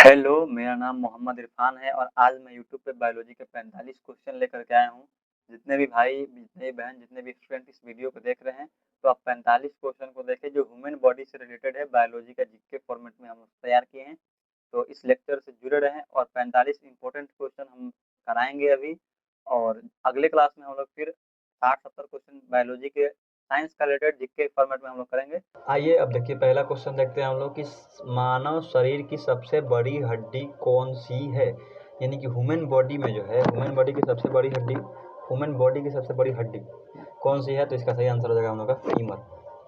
Hello, मेरा नाम मोहम्मद इरफान है और आज मैं यूट्यूब पे बायोलॉजी के 45 क्वेश्चन लेकर के आया हूँ। जितने भी भाई, जितने भी बहन, जितने भी स्टूडेंट इस वीडियो को देख रहे हैं, तो आप 45 क्वेश्चन को देखें जो ह्यूमन बॉडी से रिलेटेड है। बायोलॉजी का जीके फॉर्मेट में हम लोग तैयार किए हैं। तो इस लेक्चर से जुड़े रहें और 45 इंपॉर्टेंट क्वेश्चन हम कराएंगे अभी। और अगले क्लास में हम लोग फिर 60-70 क्वेश्चन बायोलॉजी के साइंस का रिलेटेड जीके फॉर्मेट में हम लोग करेंगे। आइए अब देखिए, पहला क्वेश्चन देखते हैं हम लोग कि मानव शरीर की सबसे बड़ी हड्डी कौन सी है। यानी कि ह्यूमन बॉडी में जो है, ह्यूमन बॉडी की सबसे बड़ी हड्डी कौन सी है। तो इसका सही आंसर हो जाएगा हम लोग का फीमर।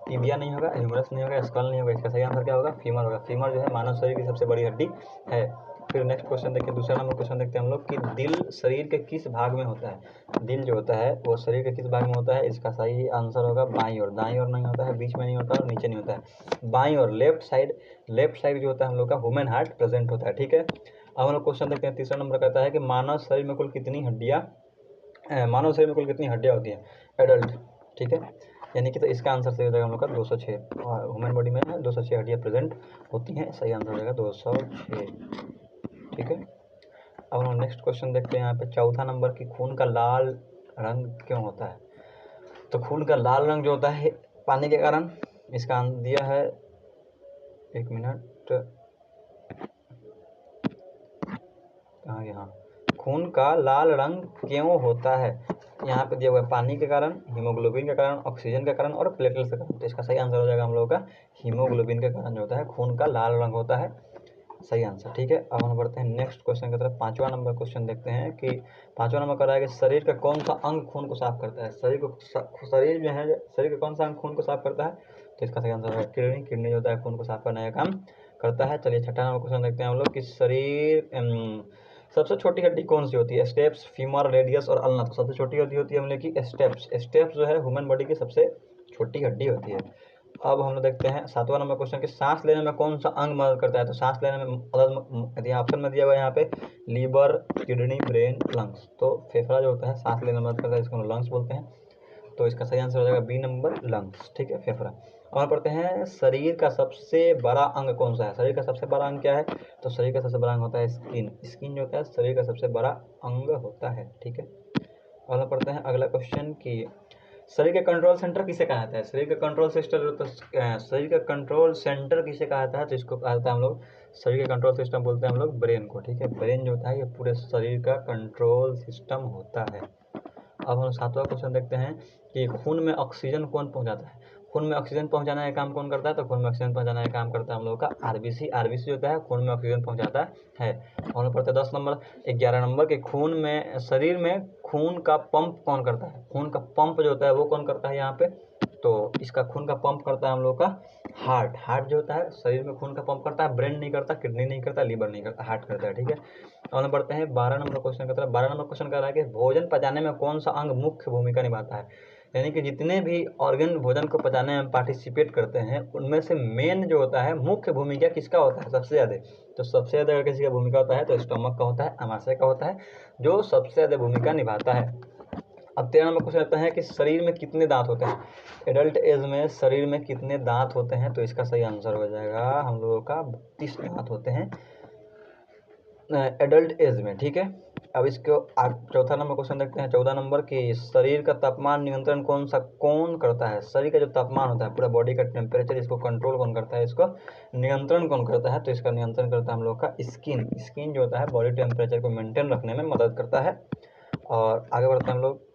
टिबिया नहीं होगा, ह्यूमरस नहीं होगा, स्कल नहीं होगा। इसका सही आंसर क्या होगा? फीमर होगा। फीमर जो है मानव शरीर की सबसे बड़ी हड्डी है। फिर नेक्स्ट क्वेश्चन देखिए, दूसरा नंबर क्वेश्चन देखते हैं हम लोग कि दिल शरीर के किस भाग में होता है। दिल जो होता है वो शरीर के किस भाग में होता है। इसका सही आंसर होगा बाईं ओर। दाईं ओर नहीं होता है, बीच में नहीं होता है और नीचे नहीं होता है, बाईं ओर, लेफ्ट साइड जो होता है हम लोग का ह्यूमन हार्ट प्रेजेंट होता है। ठीक है, अब हम लोग क्वेश्चन देखते हैं। तीसरा नंबर कहता है कि मानव शरीर में कुल कितनी हड्डियाँ होती हैं एडल्ट। ठीक है, यानी कि तो इसका आंसर सही हो जाएगा हम लोग का 206। ह्यूमन बॉडी में 206 हड्डियाँ प्रेजेंट होती हैं। सही आंसर हो जाएगा 206। ठीक है, अब हम नेक्स्ट क्वेश्चन देखते हैं यहाँ पे चौथा नंबर की खून का लाल रंग क्यों होता है। तो खून का लाल रंग जो होता है पानी के कारण। इसका दिया है, एक मिनट, कहाँ गया, हाँ, खून का लाल रंग क्यों होता है। यहाँ पे दिया हुआ है पानी के कारण, हीमोग्लोबिन के कारण, ऑक्सीजन के कारण और प्लेटलेट्स के कारण। तो इसका सही आंसर हो जाएगा हम लोगों का हीमोग्लोबिन के कारण जो होता है खून का लाल रंग होता है। सही आंसर। ठीक है, अब हम बढ़ते हैं नेक्स्ट क्वेश्चन की तरफ। पांचवा नंबर क्वेश्चन देखते हैं कि पांचवा नंबर कह रहा है कि शरीर का कौन सा अंग खून को साफ करता है। शरीर जो है, शरीर का कौन सा अंग खून को साफ करता है। तो इसका सही आंसर है किडनी। किडनी जो होता है खून को साफ करने का काम करता है। चलिए छठा नंबर क्वेश्चन देखते हैं हम लोग कि सबसे छोटी हड्डी कौन सी होती है। स्टेप्स, फीमर, रेडियस और अल्ना। तो सबसे छोटी होती है हम लोग की स्टेप्स जो है ह्यूमन बॉडी की सबसे छोटी हड्डी होती है। अब हम लोग देखते हैं सातवां नंबर क्वेश्चन कि सांस लेने में कौन सा अंग मदद करता है। तो सांस लेने में यदि ऑप्शन में दिया हुआ है यहाँ पे लीवर, किडनी, ब्रेन, लंग्स। तो फेफड़ा जो होता है सांस लेने में मदद करता है, इसको हम लंग्स बोलते हैं। तो इसका सही आंसर हो जाएगा बी नंबर, लंग्स। ठीक है, फेफड़ा। और पढ़ते हैं शरीर का सबसे बड़ा अंग कौन सा है। शरीर का सबसे बड़ा अंग क्या है। तो शरीर का सबसे बड़ा अंग होता है स्किन। स्किन जो होता है शरीर का सबसे बड़ा अंग होता है। ठीक है, और पढ़ते हैं अगला क्वेश्चन कि शरीर का कंट्रोल सेंटर किसे कहा जाता है। शरीर का कंट्रोल सेंटर किसे कहा जाता है। तो इसको कहा जाता है हम लोग शरीर का कंट्रोल सिस्टम बोलते हैं हम लोग ब्रेन को। ठीक है, ब्रेन जो होता है ये पूरे शरीर का कंट्रोल सिस्टम होता है। अब हम सातवां क्वेश्चन देखते हैं कि खून में ऑक्सीजन कौन पहुंचाता है। खून में ऑक्सीजन पहुंचाने का काम कौन करता है। तो खून में ऑक्सीजन पहुंचाने का काम करता है हम लोगों का आरबीसी। आरबीसी होता है खून में ऑक्सीजन पहुंचाता है। और पढ़ते 10 नंबर 11 नंबर के खून में, शरीर में खून का पंप कौन करता है। खून का पंप जो होता है वो कौन करता है यहाँ पे। तो इसका खून का पंप करता है हम लोग का हार्ट जो होता है शरीर में खून का पंप करता है। ब्रेन नहीं करता, किडनी नहीं करता, लीवर नहीं करता, हार्ट करता है। ठीक है, और हम बढ़ते हैं 12 नंबर क्वेश्चन की तरफ। 12 नंबर क्वेश्चन कह रहा है कि भोजन पचाने में कौन सा अंग मुख्य भूमिका निभाता है। यानी कि जितने भी ऑर्गन भोजन को पचाने में पार्टिसिपेट करते हैं उनमें से मेन जो होता है मुख्य भूमिका किसका होता है सबसे ज़्यादा। तो सबसे ज़्यादा अगर किसी का भूमिका होता है तो स्टमक का होता है, आमाशय का होता है, जो सबसे ज़्यादा भूमिका निभाता है। अब 13 नंबर क्वेश्चन आता है कि शरीर में कितने दांत होते हैं। एडल्ट एज में शरीर में कितने दांत होते हैं। तो इसका सही आंसर हो जाएगा हम लोगों का 32 दांत होते हैं एडल्ट एज में। ठीक है, अब इसको चौथा नंबर क्वेश्चन देखते हैं। 14 नंबर की शरीर का तापमान नियंत्रण कौन करता है। शरीर का जो तापमान होता है पूरा बॉडी का टेम्परेचर, इसको कंट्रोल कौन करता है, इसको नियंत्रण कौन करता है। तो इसका नियंत्रण करता है हम लोग का स्किन जो होता है बॉडी टेम्परेचर को मेंटेन रखने में मदद करता है। और आगे बढ़ते हैं हम लोग।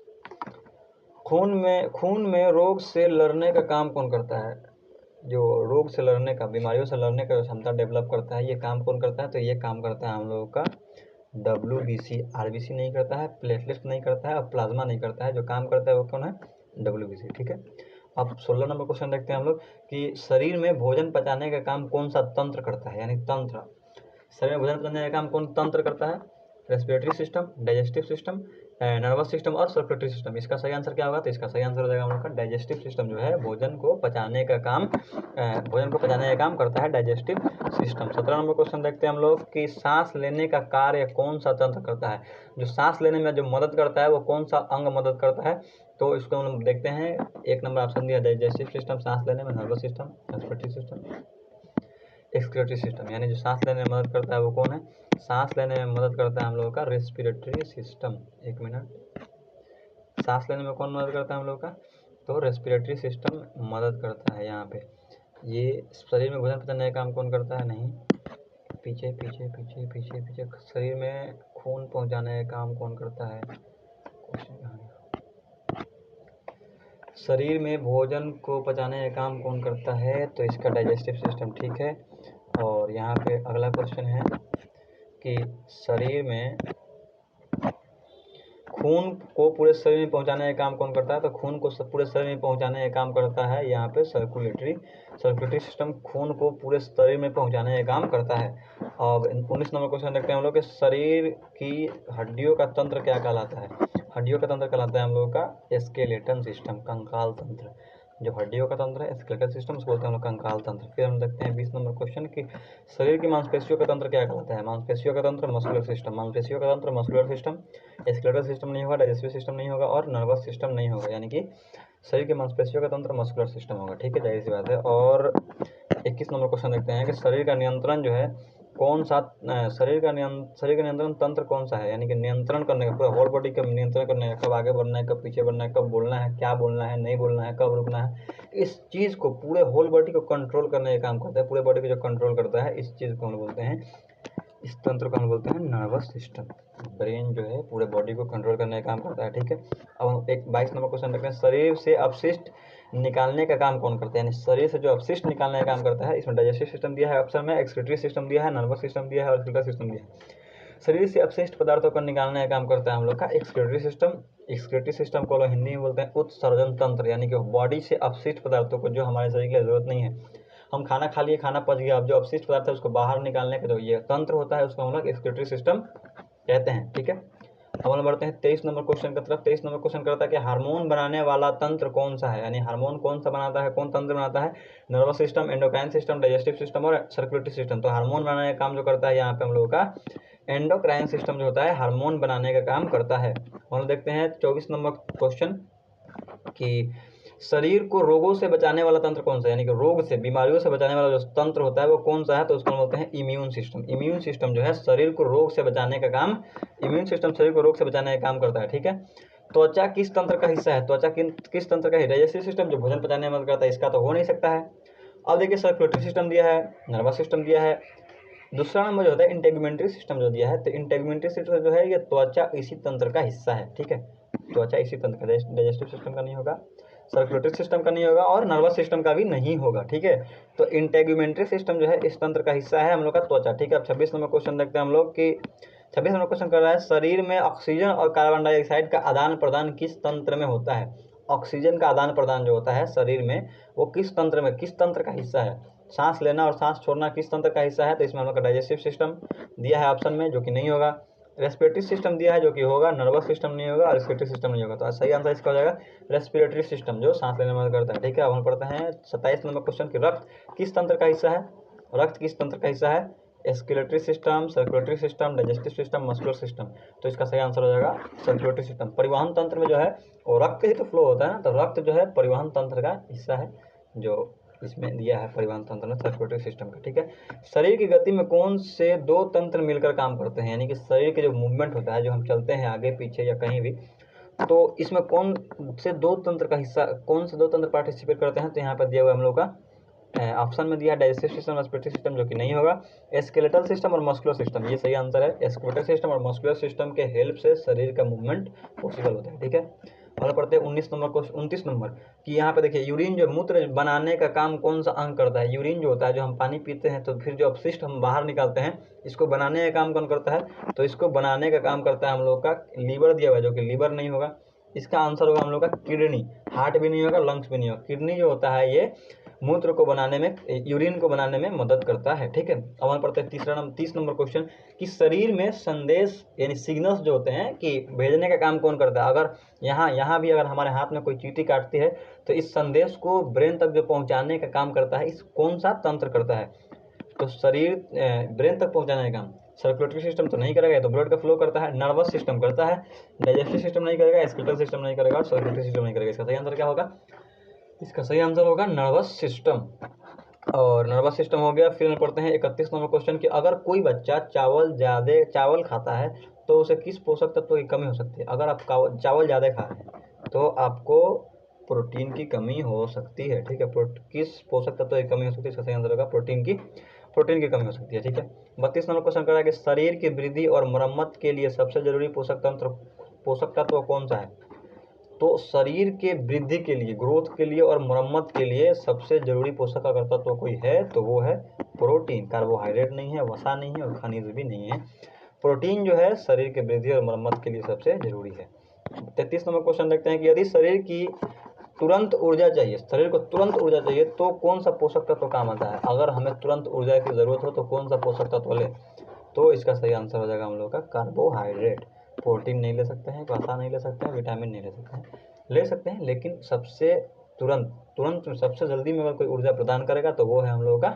खून में रोग से लड़ने का काम कौन करता है। जो रोग से लड़ने का, बीमारियों से लड़ने का क्षमता डेवलप करता है, ये काम कौन करता है। तो ये काम करता है हम लोगों का WBC। आरबीसी नहीं करता है, प्लेटलेट्स नहीं करता है और प्लाज्मा नहीं करता है। जो काम करता है वो कौन है, WBC। ठीक है, अब 16 नंबर क्वेश्चन देखते हैं हम लोग कि शरीर में भोजन पचाने का काम कौन सा तंत्र करता है। यानी तंत्र, शरीर में भोजन पचाने का काम कौन तंत्र करता है। Respiratory system, digestive system, nervous system और सर्कुलेटरी सिस्टम। इसका सही आंसर क्या होगा। तो इसका सही आंसर हो जाएगा हम लोग का डाइजेस्टिव सिस्टम जो है भोजन को पचाने का काम करता है डाइजेस्टिव सिस्टम। 17 नंबर क्वेश्चन देखते हैं हम लोग कि सांस लेने का कार्य कौन सा तंत्र करता है। जो सांस लेने में जो मदद करता है वो कौन सा अंग मदद करता है। तो इसको हम देखते हैं। एक नंबर ऑप्शन दिया डाइजेस्टिव सिस्टम सांस लेने में, nervous system, respiratory system. Excretory system, यानी जो सांस लेने में मदद करता है वो कौन है? सांस लेने में मदद करता है हम लोगों का रेस्पिरेटरी सिस्टम। एक मिनट, सांस लेने में कौन मदद करता है हम लोग का? तो रेस्पिरेटरी सिस्टम मदद करता है यहाँ पे। ये शरीर में भोजन पचाने का काम कौन करता है? नहीं, पीछे पीछे पीछे पीछे पीछे, शरीर में खून पहुँचाने का काम कौन करता है? क्वेश्चन कहाँ है? शरीर में भोजन को पचाने का काम कौन करता है? तो इसका डाइजेस्टिव सिस्टम, ठीक है। और यहाँ पे अगला क्वेश्चन है कि शरीर में खून को पूरे शरीर में पहुंचाने का काम कौन करता है? तो खून को पूरे शरीर में पहुंचाने का काम करता है यहाँ पे सर्कुलेटरी सिस्टम, खून को पूरे शरीर में पहुंचाने का काम करता है। अब 19 नंबर क्वेश्चन देखते हैं हम लोग कि शरीर की हड्डियों का तंत्र क्या कहलाता है? हड्डियों का तंत्र कहलाता है हम लोग का स्केलेटन सिस्टम, कंकाल तंत्र। जो हड्डियों का तंत्र है स्केलेटल सिस्टम, उसको बोलते हैं हम लोग कंकाल तंत्र। फिर हम देखते हैं 20 नंबर क्वेश्चन कि शरीर की मांसपेशियों का तंत्र क्या कहलाता है? मांसपेशियों का तंत्र मस्कुलर सिस्टम, मांसपेशियों का तंत्र मस्कुलर सिस्टम, स्केलेटल सिस्टम नहीं होगा, डाइजेस्टिव सिस्टम नहीं होगा और नर्वस सिस्टम नहीं होगा, यानी कि शरीर के मांसपेशियों का तंत्र मस्कुलर सिस्टम होगा, ठीक है, जाहिर सी बात है। और 21 नंबर क्वेश्चन देखते हैं कि शरीर का नियंत्रण जो है कौन सा, शरीर का नियंत्रण तंत्र कौन सा है? यानी कि नियंत्रण करने का, पूरा होल बॉडी का नियंत्रण करने का, कब आगे बढ़ना है, कब पीछे बढ़ना है, कब बोलना है, क्या बोलना है, नहीं बोलना है, कब रुकना है, इस चीज़ को, पूरे होल बॉडी को कंट्रोल करने का काम करता है। पूरे बॉडी को जो कंट्रोल करता है, इस चीज़ को हम बोलते हैं, इस तंत्र को हम बोलते हैं नर्वस सिस्टम। ब्रेन जो है पूरे बॉडी को कंट्रोल करने का काम करता है, ठीक है। अब हम एक 22 नंबर क्वेश्चन देखते हैं, शरीर से अपशिष्ट निकालने का काम कौन करता है? यानी शरीर से जो अपशिष्ट निकालने का काम करता है, इसमें डाइजेस्टिव सिस्टम दिया है ऑप्शन में, एक्सक्रीटरी सिस्टम दिया है, नर्वस सिस्टम दिया है और स्केलेटल सिस्टम दिया है। शरीर से अपशिष्ट पदार्थों को निकालने का काम करता है हम लोग का एक्सक्रीटरी सिस्टम। एक्सक्रीटरी सिस्टम को लोग हिंदी में बोलते हैं उत्सर्जन तंत्र, यानी कि बॉडी से अपशिष्ट पदार्थों को, जो हमारे शरीर के लिए जरूरत नहीं है, हम खाना खा लिए, खाना पच गया, अब जो अपशिष्ट पदार्थ है उसको बाहर निकालने का जो ये तंत्र होता है उसको हम लोग एक्सक्रीटरी सिस्टम कहते हैं, ठीक है। अब हम बढ़ते हैं 23 नंबर क्वेश्चन की तरफ। 23 नंबर क्वेश्चन करता है कि हार्मोन बनाने वाला तंत्र कौन सा है? यानी हार्मोन कौन सा बनाता है, कौन तंत्र बनाता है? Nervous system, endocrine system, digestive system और सर्कुलेटरी सिस्टम। तो हार्मोन बनाने का काम जो करता है यहाँ पे हम लोगों का एंडोक्राइन सिस्टम जो होता है, हार्मोन बनाने का काम करता है। हम लोग देखते हैं 24 नंबर क्वेश्चन कि शरीर को रोगों से बचाने वाला तंत्र कौन सा है? यानी कि रोग से, बीमारियों से बचाने वाला जो तंत्र होता है वो कौन सा है? तो उसको हम बोलते हैं इम्यून सिस्टम। इम्यून सिस्टम जो है शरीर को रोग से बचाने का काम, इम्यून सिस्टम शरीर को रोग से बचाने का काम करता है, ठीक है। त्वचा किस तंत्र का हिस्सा है? त्वचा किस तंत्र का है? डाइजेस्टिव सिस्टम, जो भोजन पचाने में मदद करता है, इसका तो हो नहीं सकता है। अब देखिए सर्कुलेटरी सिस्टम दिया है, नर्वस सिस्टम दिया है, दूसरा नंबर जो होता है इंटेगुमेंट्री सिस्टम जो दिया है, तो इंटेगुमेंट्री सिस्टम जो है ये त्वचा इसी तंत्र का हिस्सा है, ठीक है। त्वचा इसी तंत्र का, डाइजेस्टिव सिस्टम का नहीं होगा, सर्कुलेटरी सिस्टम का नहीं होगा और नर्वस सिस्टम का भी नहीं होगा, ठीक है। तो इंटेगुमेंट्री सिस्टम जो है इस तंत्र का हिस्सा है हम लोग का त्वचा, ठीक है। अब 26 नंबर क्वेश्चन देखते हैं हम लोग कि 26 नंबर क्वेश्चन कर रहा है शरीर में ऑक्सीजन और कार्बन डाइऑक्साइड का आदान प्रदान किस तंत्र में होता है? ऑक्सीजन का आदान प्रदान जो होता है शरीर में वो किस तंत्र में, किस तंत्र का हिस्सा है? सांस लेना और सांस छोड़ना किस तंत्र का हिस्सा है? तो इसमें हम लोग का डाइजेस्टिव सिस्टम दिया है ऑप्शन में, जो कि नहीं होगा। रेस्पिरेटरी सिस्टम दिया है जो कि होगा, नर्वस सिस्टम नहीं होगा और एक्सक्रीटरी सिस्टम नहीं होगा। तो सही आंसर इसका हो जाएगा रेस्पिरेटरी सिस्टम, जो सांस लेने में मदद करता है, ठीक है। अब हम पढ़ते हैं 27 नंबर क्वेश्चन की रक्त किस तंत्र का हिस्सा है? रक्त किस तंत्र का हिस्सा है? Skeletal system, circulatory system, digestive system, muscular system. तो इसका सही आंसर हो जाएगा सर्कुलेटरी सिस्टम। परिवहन तंत्र में जो है वो रक्त ही तो फ्लो होता है ना, तो रक्त जो है परिवहन तंत्र का हिस्सा है, जो इसमें दिया है परिवहन तंत्र में सर्कुलेटरी सिस्टम का, ठीक है। शरीर की गति में कौन से दो तंत्र मिलकर काम करते हैं? यानी कि शरीर के जो मूवमेंट होता है, जो हम चलते हैं आगे पीछे या कहीं भी, तो इसमें कौन से दो तंत्र का हिस्सा, कौन से दो तंत्र पार्टिसिपेट करते हैं? तो यहाँ पर दिया हुआ हम लोग का ऑप्शन में दिया डाइजेस्टिव सिस्टम, रेस्पिरेटरी सिस्टम, जो कि नहीं होगा। स्केलेटल सिस्टम और मस्कुलर सिस्टम, ये सही आंसर है। स्केलेटल सिस्टम और मस्कुलर सिस्टम के हेल्प से शरीर का मूवमेंट पॉसिबल होता है, ठीक है। और पढ़ते हैं 19 नंबर को, 29 नंबर कि यहाँ पे देखिए यूरिन जो मूत्र बनाने का काम कौन सा अंग करता है? यूरिन जो होता है, जो हम पानी पीते हैं तो फिर जो अपशिष्ट हम बाहर निकालते हैं, इसको बनाने का काम कौन करता है? तो इसको बनाने का काम करता है हम लोग का लीवर दिया हुआ है, जो कि लीवर नहीं होगा। इसका आंसर होगा हम लोग का किडनी, हार्ट भी नहीं होगा, लंग्स भी नहीं होगा। किडनी जो होता है ये मूत्र को बनाने में, यूरिन को बनाने में मदद करता है, ठीक है। अब हम पढ़ते हैं 30 नंबर क्वेश्चन कि शरीर में संदेश यानी सिग्नल्स जो होते हैं कि भेजने का काम कौन करता है? अगर यहाँ भी अगर हमारे हाथ में कोई चींटी काटती है तो इस संदेश को ब्रेन तक जो पहुंचाने का काम करता है, इस कौन सा तंत्र करता है? तो शरीर ब्रेन तक पहुंचाने का काम सर्कुलेटरी सिस्टम तो नहीं करेगा, तो ब्लड का फ्लो करता है, नर्वस सिस्टम करता है, डाइजेस्टिव सिस्टम नहीं करेगा, स्केलेटल सिस्टम नहीं करेगा और सर्कुलेटरी सिस्टम नहीं करेगा। इसका सही आंसर क्या होगा? इसका सही आंसर होगा नर्वस सिस्टम। और नर्वस सिस्टम हो गया। फिर हम पढ़ते हैं 31 नंबर क्वेश्चन कि अगर कोई बच्चा चावल खाता है तो उसे किस पोषक तत्व की कमी हो सकती है। अगर आप चावल ज़्यादा खा रहे हैं तो आपको प्रोटीन की कमी हो सकती है, ठीक है। किस पोषक तत्व की कमी हो सकती है, इसका सही आंसर होगा प्रोटीन की कमी हो सकती है, ठीक है। 32 नंबर क्वेश्चन कर रहा है कि शरीर की वृद्धि और मरम्मत के लिए सबसे जरूरी पोषक तत्व कौन सा है। तो शरीर के वृद्धि के लिए, ग्रोथ के लिए और मरम्मत के लिए सबसे जरूरी पोषक अगर तत्व कोई है तो वो है प्रोटीन। कार्बोहाइड्रेट नहीं है, वसा नहीं है और खनिज भी नहीं है। प्रोटीन जो है शरीर के वृद्धि और मरम्मत के लिए सबसे जरूरी है। 33 नंबर क्वेश्चन देखते हैं कि यदि शरीर को तुरंत ऊर्जा चाहिए तो कौन सा पोषक तत्व काम आता है। अगर हमें तुरंत ऊर्जा की जरूरत हो तो कौन सा पोषक तत्व ले, तो इसका सही आंसर हो जाएगा हम लोग का कार्बोहाइड्रेट। प्रोटीन नहीं ले सकते हैं, वसा नहीं ले सकते हैं, विटामिन नहीं ले सकते हैं, लेकिन सबसे तुरंत सबसे जल्दी में अगर कोई ऊर्जा प्रदान करेगा तो वो है हम लोगों का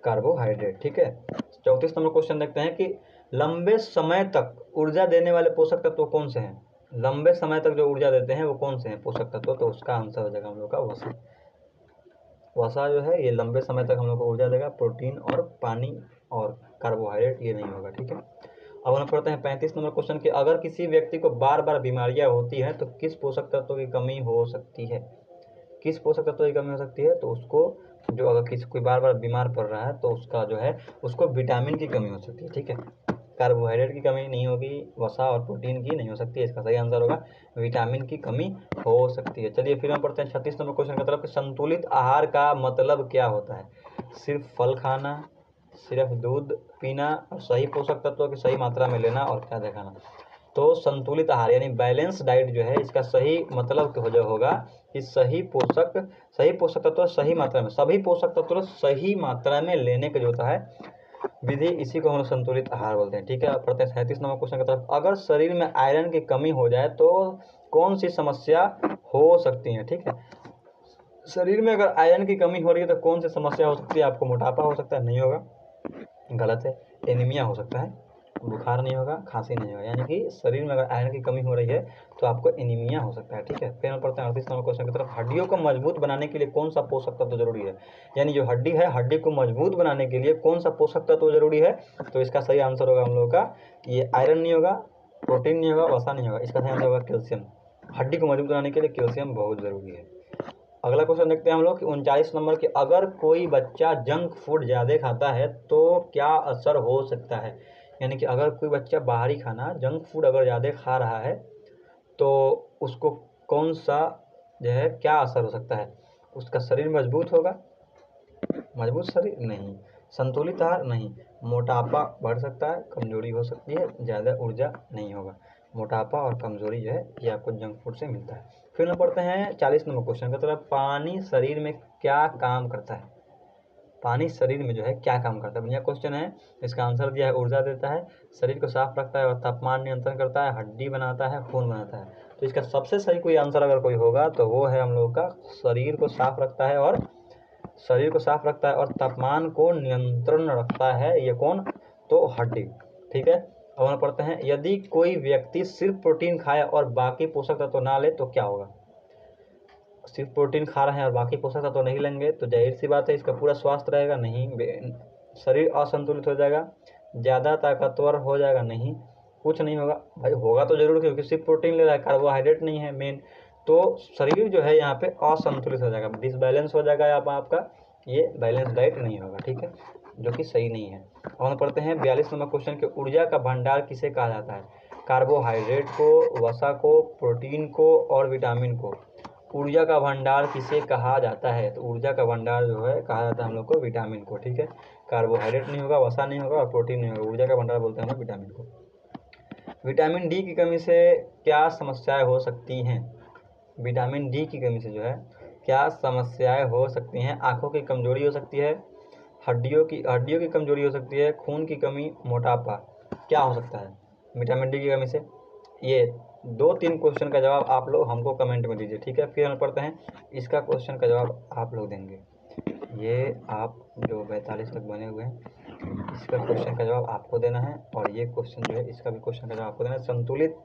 कार्बोहाइड्रेट, ठीक है। 34 नंबर क्वेश्चन देखते हैं कि लंबे समय तक ऊर्जा देने वाले पोषक तत्व कौन से हैं। लंबे समय तक जो ऊर्जा देते हैं वो कौन से हैं पोषक तत्व, तो उसका आंसर हो जाएगा हम लोग का वसा जो है ये लंबे समय तक हम लोग को ऊर्जा देगा। प्रोटीन और पानी और कार्बोहाइड्रेट ये नहीं होगा, ठीक है। अब हम पढ़ते हैं 35 नंबर क्वेश्चन कि अगर किसी व्यक्ति को बार बार बीमारियां होती हैं तो किस पोषक तत्व की कमी हो सकती है। किस पोषक तत्व की कमी हो सकती है, तो उसको जो अगर किसी कोई बार बार बीमार पड़ रहा है तो उसका जो है उसको विटामिन की कमी हो सकती है, ठीक है। कार्बोहाइड्रेट की कमी नहीं होगी, वसा और प्रोटीन की नहीं हो सकती है, इसका सही आंसर होगा विटामिन की कमी हो सकती है। चलिए फिर हम पढ़ते हैं 36 नंबर क्वेश्चन की तरफ। संतुलित आहार का मतलब क्या होता है। सिर्फ फल खाना, सिर्फ दूध पीना और सही पोषक तत्वों की सही मात्रा में लेना और क्या दिखाना। तो संतुलित आहार यानी बैलेंस डाइट जो है इसका सही मतलब जो होगा कि सही पोषक तत्व सही मात्रा में, सभी पोषक तत्व सही मात्रा में लेने का जो होता है विधि, इसी को हम लोग संतुलित आहार बोलते हैं, ठीक है। पढ़ते हैं 37 नंबर क्वेश्चन की तरफ। अगर शरीर में आयरन की कमी हो जाए तो कौन सी समस्या हो सकती है, ठीक है। शरीर में अगर आयरन की कमी हो रही है तो कौन सी समस्या हो सकती है। आपको मोटापा हो सकता है, नहीं होगा, गलत है। एनीमिया हो सकता है, बुखार नहीं होगा, खांसी नहीं होगा। यानी कि शरीर में अगर आयरन की कमी हो रही है तो आपको एनीमिया हो सकता है, ठीक है। फिर हम पढ़ते हैं 38 नंबर क्वेश्चन की तरफ। हड्डियों को मजबूत बनाने के लिए कौन सा पोषक तत्व जरूरी है। यानी जो हड्डी है, हड्डी को मजबूत बनाने के लिए कौन सा पोषक तत्व जरूरी है, तो इसका सही आंसर होगा हम लोगों का ये आयरन नहीं होगा, प्रोटीन नहीं होगा, वसा नहीं होगा, इसका सही आंसर होगा कैल्शियम। हड्डी को मजबूत बनाने के लिए कैल्शियम बहुत जरूरी है। अगला क्वेश्चन देखते हैं हम लोग कि 39 नंबर कि अगर कोई बच्चा जंक फूड ज़्यादा खाता है तो क्या असर हो सकता है। यानी कि अगर कोई बच्चा बाहरी खाना, जंक फूड अगर ज़्यादा खा रहा है तो उसको कौन सा जो है क्या असर हो सकता है। उसका शरीर मजबूत होगा, मजबूत शरीर नहीं, संतुलित आहार नहीं, मोटापा बढ़ सकता है, कमजोरी हो सकती है, ज़्यादा ऊर्जा नहीं होगा। मोटापा और कमजोरी जो है ये आपको जंक फूड से मिलता है। फिर हम पढ़ते हैं 40 नंबर क्वेश्चन की तरफ। पानी शरीर में क्या काम करता है। पानी शरीर में जो है क्या काम करता है, बढ़िया क्वेश्चन है। इसका आंसर दिया है ऊर्जा देता है, शरीर को साफ रखता है और तापमान नियंत्रण करता है, हड्डी बनाता है, खून बनाता है। तो इसका सबसे सही कोई आंसर अगर कोई होगा तो वो है हम लोगों का शरीर को साफ रखता है और तापमान को नियंत्रण रखता है। ये कौन, तो हड्डी, ठीक है। अब हम पढ़ते हैं यदि कोई व्यक्ति सिर्फ प्रोटीन खाए और बाकी पोषक तत्व ना ले तो क्या होगा। सिर्फ प्रोटीन खा रहे हैं और बाकी पोषक तत्व नहीं लेंगे तो जाहिर सी बात है इसका पूरा स्वास्थ्य रहेगा नहीं, शरीर असंतुलित हो जाएगा, ज़्यादा ताकतवर हो जाएगा नहीं, कुछ नहीं होगा। भाई होगा तो जरूर, क्योंकि सिर्फ प्रोटीन ले रहा है, कार्बोहाइड्रेट नहीं है मेन, तो शरीर जो है यहाँ पे असंतुलित हो जाएगा, डिसबैलेंस हो जाएगा आपका, ये बैलेंस डाइट नहीं होगा, ठीक है, जो कि सही नहीं है। और हम पढ़ते हैं 42 नंबर क्वेश्चन के ऊर्जा का भंडार किसे कहा जाता है। कार्बोहाइड्रेट को, वसा को, प्रोटीन को और विटामिन को। ऊर्जा का भंडार किसे कहा जाता है, तो ऊर्जा का भंडार जो है कहा जाता है हम लोग को विटामिन को, ठीक है। कार्बोहाइड्रेट नहीं होगा, वसा नहीं होगा और प्रोटीन नहीं होगा, ऊर्जा का भंडार बोलते हैं हम लोग विटामिन को। विटामिन डी की कमी से क्या समस्याएं हो सकती हैं। विटामिन डी की कमी से जो है क्या समस्याएं हो सकती हैं। आंखों की कमजोरी हो सकती है, हड्डियों की कमजोरी हो सकती है, खून की कमी, मोटापा। क्या हो सकता है विटामिन डी की कमी से। ये 2-3 क्वेश्चन का जवाब आप लोग हमको कमेंट में दीजिए, ठीक है। फिर हम पढ़ते हैं इसका क्वेश्चन का जवाब आप लोग देंगे। ये आप जो 42 तक बने हुए हैं इसका क्वेश्चन का जवाब आपको देना है और ये क्वेश्चन जो है इसका भी क्वेश्चन का जवाब आपको देना है। संतुलित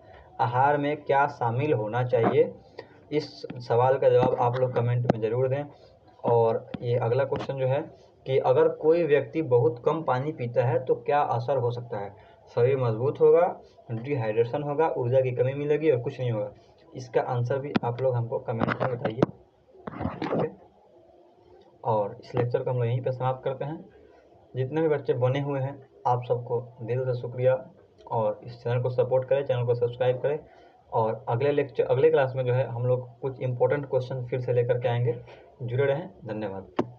आहार में क्या शामिल होना चाहिए, इस सवाल का जवाब आप लोग कमेंट में ज़रूर दें। और ये अगला क्वेश्चन जो है कि अगर कोई व्यक्ति बहुत कम पानी पीता है तो क्या असर हो सकता है? शरीर मजबूत होगा, डिहाइड्रेशन होगा, ऊर्जा की कमी मिलेगी और कुछ नहीं होगा। इसका आंसर भी आप लोग हमको कमेंट में बताइए, ठीक है। और इस लेक्चर को हम लोग यहीं पे समाप्त करते हैं। जितने भी बच्चे बने हुए हैं आप सबको दिल से शुक्रिया, और इस चैनल को सपोर्ट करें, चैनल को सब्सक्राइब करें। और अगले क्लास में जो है हम लोग कुछ इंपॉर्टेंट क्वेश्चन फिर से लेकर के आएंगे। जुड़े रहें, धन्यवाद।